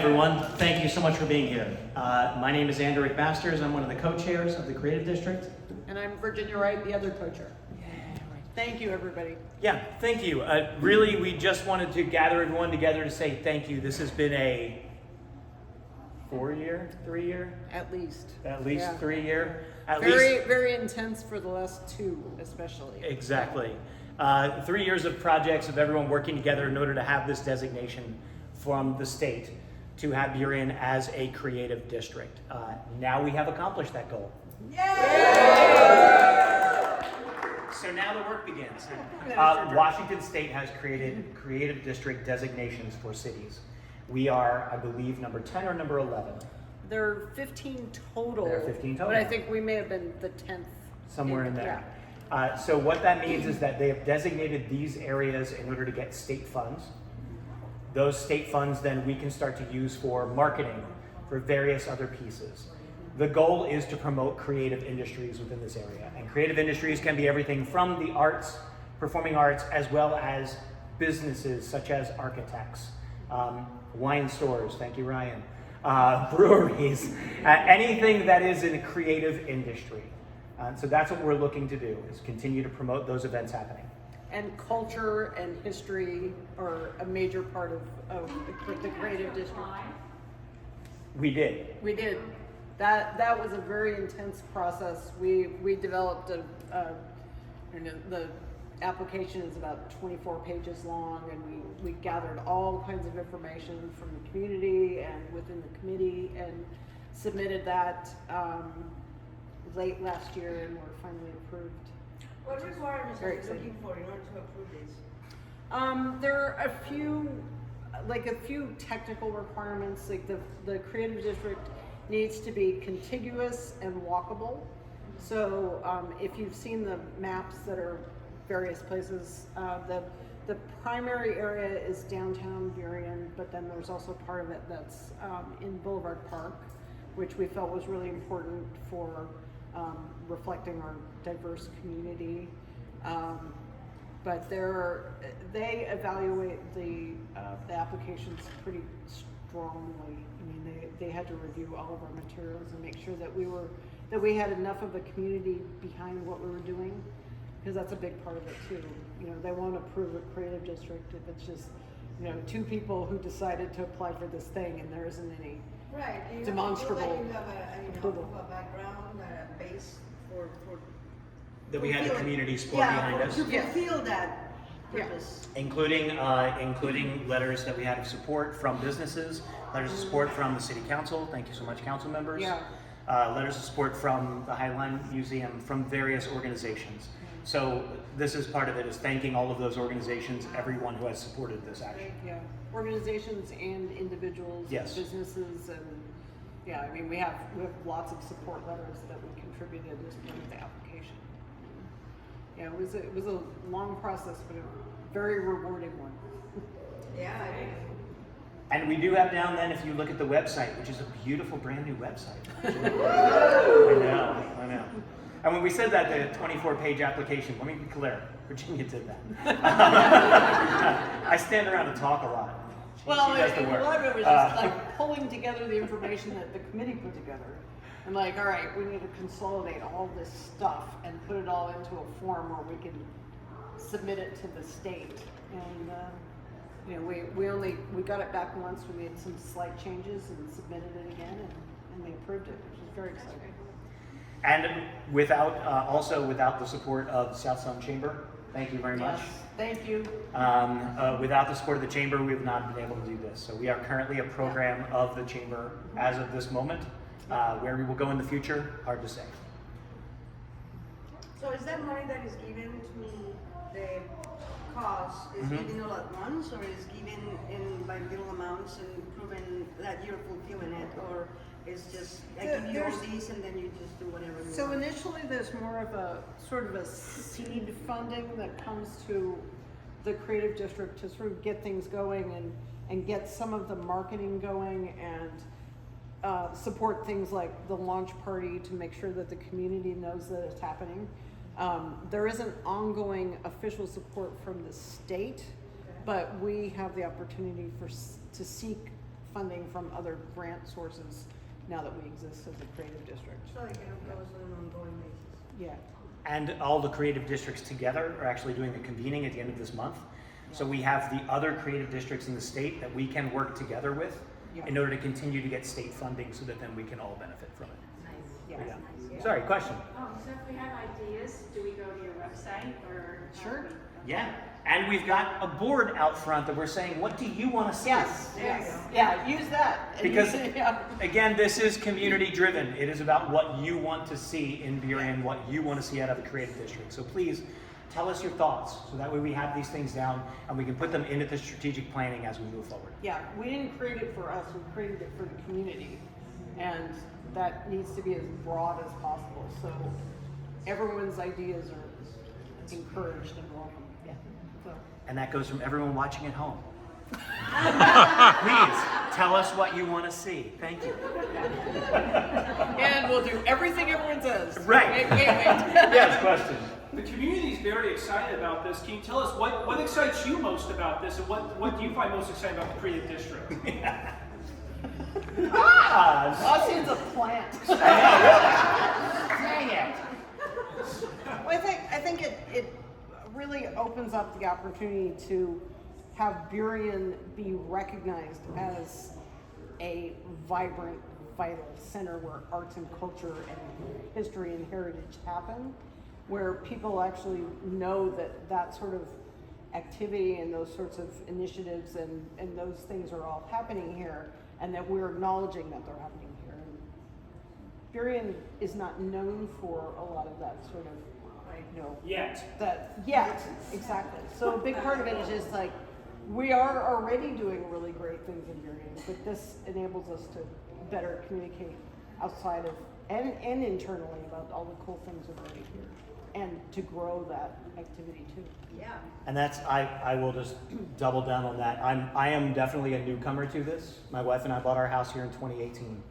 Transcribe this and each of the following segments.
everyone. Thank you so much for being here. My name is Andrew Masters. I'm one of the co-chairs of the Creative District. And I'm Virginia Wright, the other co-chair. Thank you, everybody. Yeah, thank you. Really, we just wanted to gather everyone together to say thank you. This has been a 4-year, 3-year? At least. Yeah. 3-year. Very intense for the last 2, especially. Exactly. 3 years of projects of everyone working together in order to have this designation from the state to have Burien as a creative district. Now we have accomplished that goal. So now the work begins. Washington State has created creative district designations for cities. We are, I believe, number 10 or number 11. There are 15 total. There are 15 total. But I think we may have been the 10th. Somewhere in there. Yeah. So what that means is that they have designated these areas in order to get state funds. Those state funds then we can start to use for marketing, for various other pieces. The goal is to promote creative industries within this area. And creative industries can be everything from the arts, performing arts, as well as businesses such as architects, wine stores, thank you Ryan, breweries, anything that is in a creative industry. So that's what we're looking to do, is continue to promote those events happening. And culture and history are a major part of the creative district. We did. We did. That was a very intense process. We developed the application is about 24 pages long, and we gathered all kinds of information from the community and within the committee and submitted that late last year, and were finally approved. What requirements are you looking for in order to approve this? There are a few technical requirements. Like the creative district needs to be contiguous and walkable. So if you've seen the maps that are various places, the primary area is downtown Burien, but then there's also part of it that's in Boulevard Park, which we felt was really important for reflecting our diverse community. But they evaluate the applications pretty strongly. I mean, they had to review all of our materials and make sure that we had enough of a community behind what we were doing, because that's a big part of it too. You know, they won't approve a creative district if it's just, 2 people who decided to apply for this thing and there isn't any demonstrable approval. A background, a base for That we had the community support behind us. To fulfill that purpose. Including letters that we had of support from businesses, letters of support from the city council. Thank you so much, council members. Yeah. Letters of support from the Highline Museum, from various organizations. So this is part of it, is thanking all of those organizations, everyone who has supported this action. Yeah, organizations and individuals, Yes. and businesses, and I mean we have lots of support letters that we contributed as part of the application. Yeah, it was a long process, but a very rewarding one. Yeah. And we do have down then, if you look at the website, which is a beautiful brand new website. I know. And when we said that, the 24-page application, let me be clear, Virginia did that. I stand around and talk a lot. She does the work. A lot of it was just like pulling together the information that the committee put together. And like, all right, we need to consolidate all this stuff and put it all into a form where we can submit it to the state. And we got it back once. We made some slight changes and submitted it again, and they approved it, which is very exciting. And without the support of South Sun Chamber, thank you very much. Yes, thank you. Without the support of the chamber, we have not been able to do this. So we are currently a program of the chamber as of this moment. Where we will go in the future, hard to say. So is that money that is given to the cause is given all at once, or is given by little amounts and proven that you're fulfilling it, or it's just I give you all these and then you just do whatever you So want? initially there's more of a sort of a seed funding that comes to the creative district to sort of get things going and get some of the marketing going and support things like the launch party to make sure that the community knows that it's happening. There isn't ongoing official support from the state, but we have the opportunity to seek funding from other grant sources now that we exist as a creative district. So it kind of goes on an ongoing basis. Yeah. And all the creative districts together are actually doing a convening at the end of this month. So we have the other creative districts in the state that we can work together with in order to continue to get state funding so that then we can all benefit from it. Yeah. Yeah. Sorry, question? So if we have ideas, do we go to your website or? Sure. Yeah. And we've got a board out front that we're saying, what do you want to see? Yes. There you go. Yeah, use that. And Because yeah. again, this is community driven. It is about what you want to see in Burien, what you want to see out of the creative district. So please tell us your thoughts so that way we have these things down and we can put them into the strategic planning as we move forward. Yeah, we didn't create it for us, we created it for the community. And that needs to be as broad as possible. So everyone's ideas are encouraged and welcome. Yeah. So. And that goes from everyone watching at home. Please tell us what you want to see. Thank you. And we'll do everything everyone says. Right. Wait. Yes, question. The community is very excited about this. Can you tell us what excites you most about this, and what do you find most exciting about the creative district? Austin's a plant. Dang it. Well, I think it really opens up the opportunity to have Burien be recognized as a vibrant, vital center where arts and culture and history and heritage happen, where people actually know that that sort of activity and those sorts of initiatives and those things are all happening here, and that we're acknowledging that they're happening here. And Burien is not known for a lot of that sort of, exactly. So a big part of it is just like, we are already doing really great things in Burien, but this enables us to better communicate outside of and internally about all the cool things that are already here, and to grow that activity too. Yeah. And that's, I will just double down on that. I am definitely a newcomer to this. My wife and I bought our house here in 2018.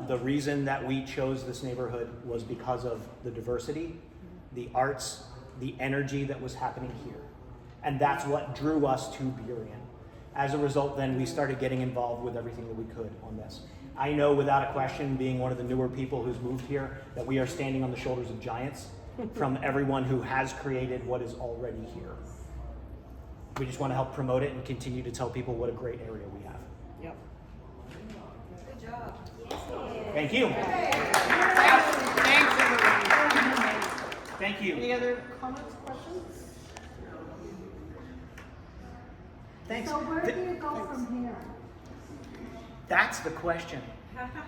The reason that we chose this neighborhood was because of the diversity, the arts, the energy that was happening here. And that's what drew us to Burien. As a result, then we started getting involved with everything that we could on this. I know without a question, being one of the newer people who's moved here, that we are standing on the shoulders of giants from everyone who has created what is already here. We just want to help promote it and continue to tell people what a great area we have. Yep. Good job. Thank you. Thanks, everyone. Thank you. Any other comments, questions? Thanks. So where do you go from here? That's the question.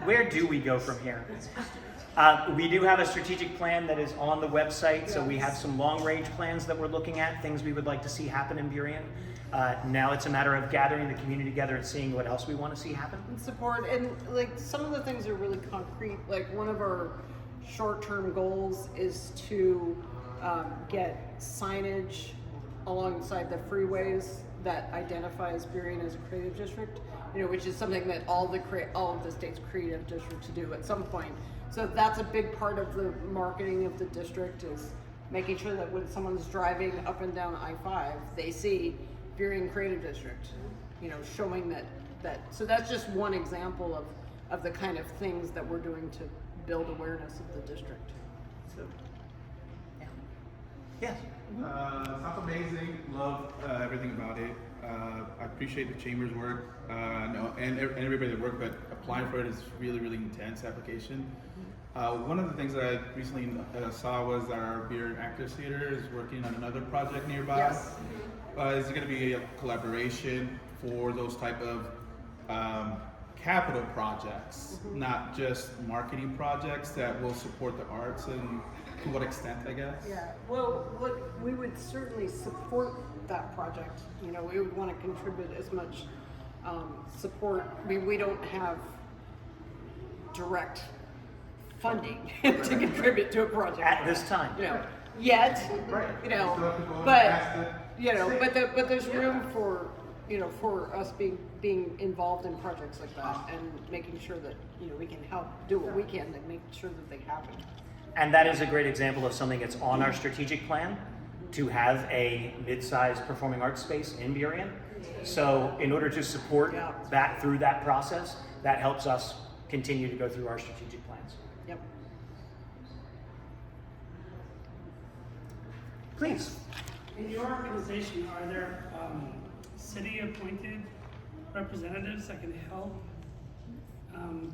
Where do we go from here? We do have a strategic plan that is on the website, so we have some long-range plans that we're looking at, things we would like to see happen in Burien. Now it's a matter of gathering the community together and seeing what else we want to see happen. And support, and like some of the things are really concrete. Like one of our short-term goals is to get signage alongside the freeways that identifies Burien as a creative district, which is something that all of the state's creative districts do at some point. So that's a big part of the marketing of the district, is making sure that when someone's driving up and down I-5, they see Burien Creative District, showing that. So that's just one example of the kind of things that we're doing to build awareness of the district. So, yeah. Yes. Sounds amazing. Love everything about it. I appreciate the chamber's work, and everybody that worked, but applying for it is really, really intense application. One of the things that I recently saw was our Burien Actors Theater is working on another project nearby. Yes. Is it going to be a collaboration for those type of capital projects, not just marketing projects that will support the arts, and to what extent, I guess? Yeah, well, we would certainly support that project. We would want to contribute as much support. We don't have direct funding to contribute to a project At this time. yet. Right. But there's room for for us being involved in projects like that, and making sure that we can help do what we can to make sure that they happen. And that is a great example of something that's on our strategic plan, to have a mid-sized performing arts space in Burien. So in order to support Yeah. that through that process, that helps us continue to go through our strategic plans. Yep. Please. In your organization, are there city-appointed representatives that can help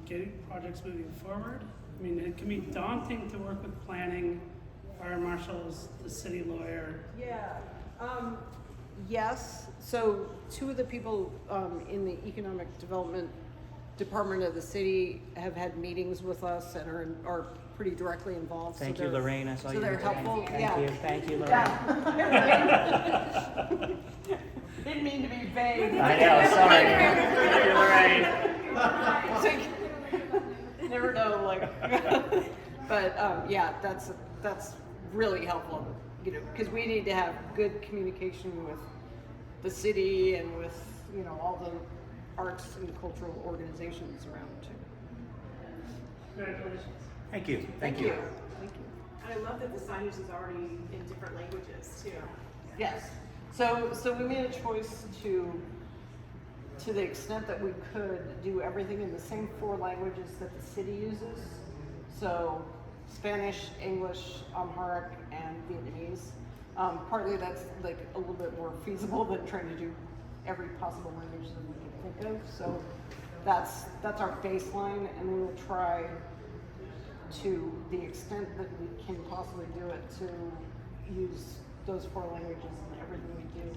get projects moving forward? I mean, it can be daunting to work with planning, fire marshals, the city lawyer. Yeah. Yes. So two of the people in the economic development department of the city have had meetings with us and are pretty directly involved. Thank so you, they're- Lorraine. I saw so you. they're today. helpful. Thank Yeah. you. Thank you, Lorraine. Didn't mean to be vague. I know. Sorry. Thank you, Lorraine. It's like, never know, like, but yeah, that's really helpful, you know, because we need to have good communication with the city and with, you know, all the arts and cultural organizations around too. Congratulations. Thank you. Thank you. Thank you. And I love that the signage is already in different languages too. Yes. So we made a choice to the extent that we could do everything in the same 4 languages that the city uses. So Spanish, English, Amharic, and Vietnamese. Partly that's like a little bit more feasible than trying to do every possible language that we can think of. So that's our baseline, and we will try to the extent that we can possibly do it to use those 4 languages in everything we do.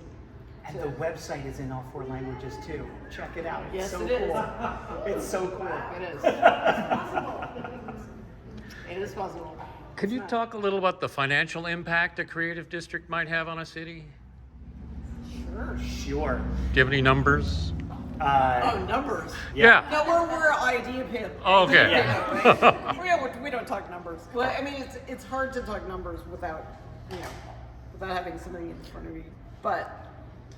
And the website is in all 4 languages too. Check it out. It's Yes, so it is. cool. It's so cool. It is. It is possible. Could you talk a little about the financial impact a creative district might have on a city? Sure. Do you have any numbers? Oh, numbers. Yeah. No, we're idea pit. Okay. Yeah. we don't talk numbers. Well, I mean, it's hard to talk numbers without, you know, without having somebody in front of you. But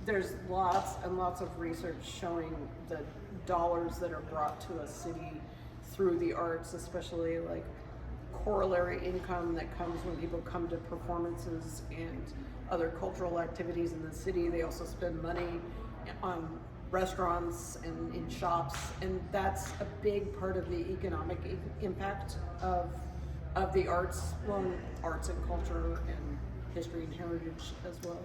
there's lots and lots of research showing the dollars that are brought to a city through the arts, especially like corollary income that comes when people come to performances and other cultural activities in the city. They also spend money on restaurants and in shops, and that's a big part of the economic impact of the arts, well, arts and culture and history and heritage as well.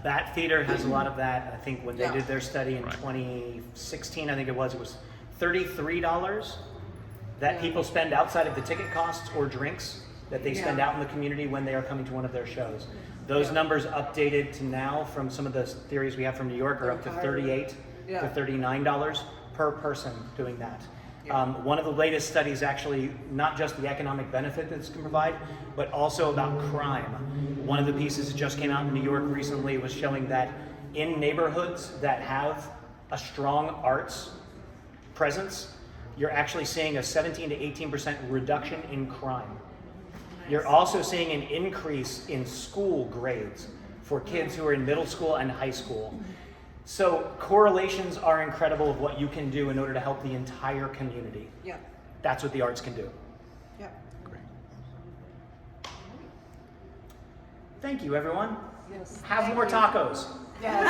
Bat Theater has a lot of that. I think when they Yeah. did their study in 2016, I think it was $33 that Yeah. people spend outside of the ticket costs or drinks that they spend Yeah. out in the community when they are coming to one of their shows. Those numbers updated to now from some of the theories we have from New York are up to They're higher. $38 Yeah. to $39 per person doing that. One of the latest studies actually, not just the economic benefit that this can provide, but also about crime. One of the pieces that just came out in New York recently was showing that in neighborhoods that have a strong arts presence, you're actually seeing a 17 to 18% reduction in crime. You're also seeing an increase in school grades for kids who are in middle school and high school. So correlations are incredible of what you can do in order to help the entire community. Yeah. That's what the arts can do. Yeah. Thank you, everyone. Yes. Have more tacos. Yes.